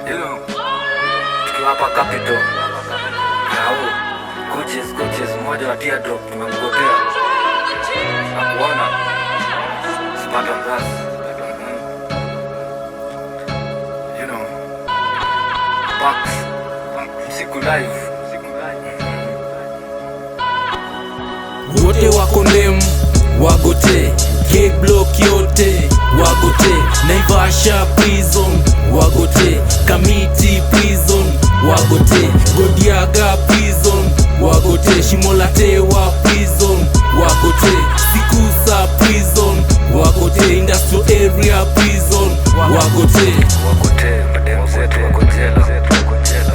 Tukiwa hapa capital coaches mmoja wa teardrop tumemgotea akuona sipata mzazi Packs siku live wote wako ndem wagote K-block yote wagote Naivasha prison wagote Kamiti prison wagote Godiaga prison wagote Shimolatewa prison wagote Sikusa prison wagote Industrial area prison wagote madem zetu wako jela.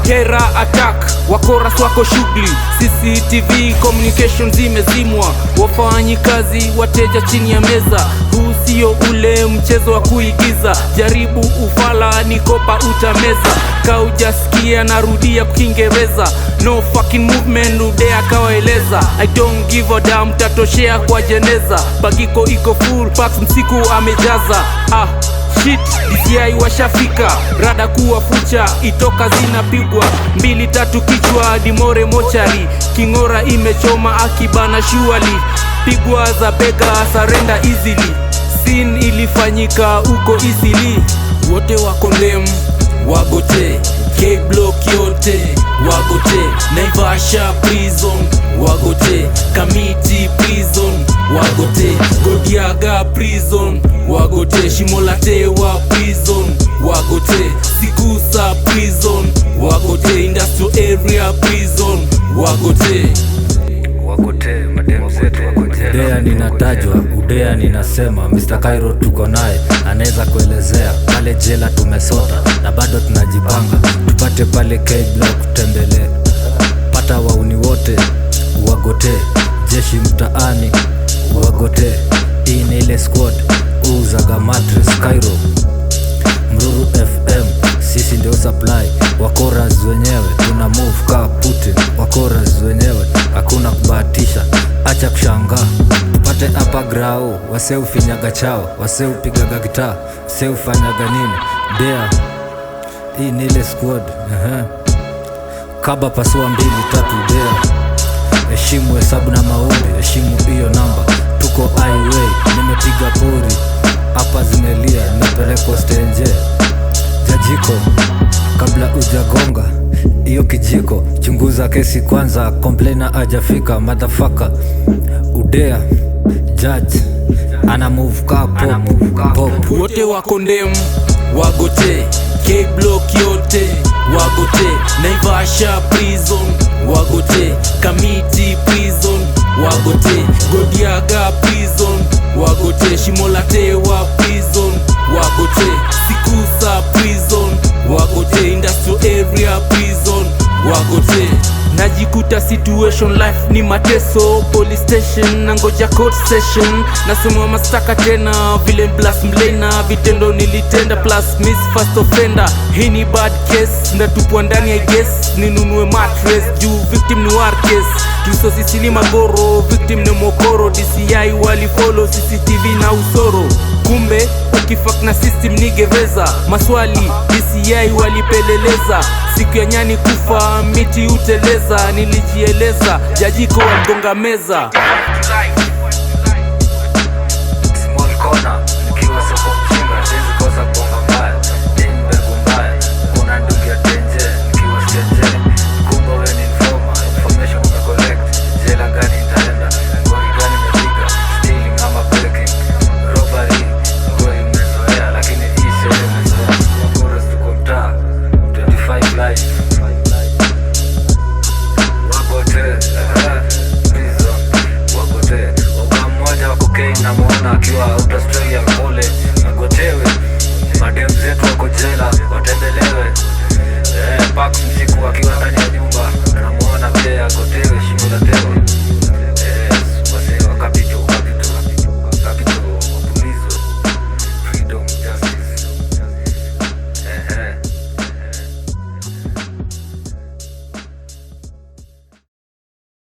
Kera attack, wakoras wako shughuli, CCTV communication zimezimwa, wafanyi kazi wateja chini ya meza. Huu sio ule mchezo wa kuigiza, jaribu ufala nikopa utameza. Kaujasikia narudia kwa Kiingereza, no fucking movement udea kawaeleza. I don't give a damn, tatoshea kwa jeneza. Bagiko iko full, packs msiku amejaza. Shit, DCI washafika, rada kuwa fucha, itoka zinapigwa 2-3 kichwa dimore mochari. Kingora imechoma akibana shuali, pigwa za bega surrender easily. Scene ilifanyika uko easily. Wote wako ndem wagote K-block yote wagote Naivasha prison wagote Kamiti prison wagote Godiaga prison wagote Shimolatewa prison wagote Sikusa prison wagote Industrial area prison wagote madem zetu wako jela. Udea ninatajwa, udea ninasema, Mr. Cairo tuko naye, anaweza kuelezea. Pale jela tumesota na bado tunajipanga, tupate pale K-block tutembele. Pata wauni wote wagote, jeshi mtaani wagote. Hii ni ile squad uzaga mattress Cairo Mruru FM, sisi ndio supply. Wakoras wenyewe tuna move ka Putin, wakoras wenyewe hakuna kubahatisha, acha kushangaa. Tupate hapa grao, wase ufinyaga chao, wase upigaga gitaa, wase ufanyaga nini dea. Hii ni ile squad Kaba pasua 2-3 dea. Heshimu hesabu na maombi, heshimu hiyo namba. Tuko highway, nimepiga pori hapa zimelia, nimepelekwa stenje. Jajiko kabla ujagonga iyo kijiko, chunguza kesi kwanza, complainer ajafika motherfucker. Udea judge ana move ka pop. Wote wako ndem wagote K-block yote wagote Naivasha prison wagote Kamiti prison wagote Godiaga prison wagote Shimolatewa prison wagote Sikusa prison wagote Industrial area prison wagote. Najikuta situation life ni mateso, police station na ngoja court session. Nasema mastaka tena vile blast mlena, vitendo nilitenda plus miss first offender. Hii ni bad case, ndatupwa ndani I guess. Ninunue mattress juu victim ni war case. Tuso sisili magoro, victim ni mokoro. DCI wali follow CCTV na usoro. Kumbe ukifak na system nigeweza. Maswali DCI walipeleleza, siku ya nyani kufa miti uteleza. Nilijieleza jajiko waligonga meza. Small corner nikiwa soko mchinga, siwezi kosa bonga mbaya. Ni mbegu mbaya, kuna ndugu ya tenje nikiwa stenje. Kumba we ni informer, information umecollect. Jela gani itaenda, ngori gani mepiga, stealing ama breaking, robbery ngori mmezoea, lakini hii sio mmezoea. Wakoras tuko mtaa 25 life namuona akiwa out Australia pole agotewe. Madem zetu wako jela watembelewe. Packs msiku akiwa ndani ya nyumba namuona pia agotewe Shimolatewa.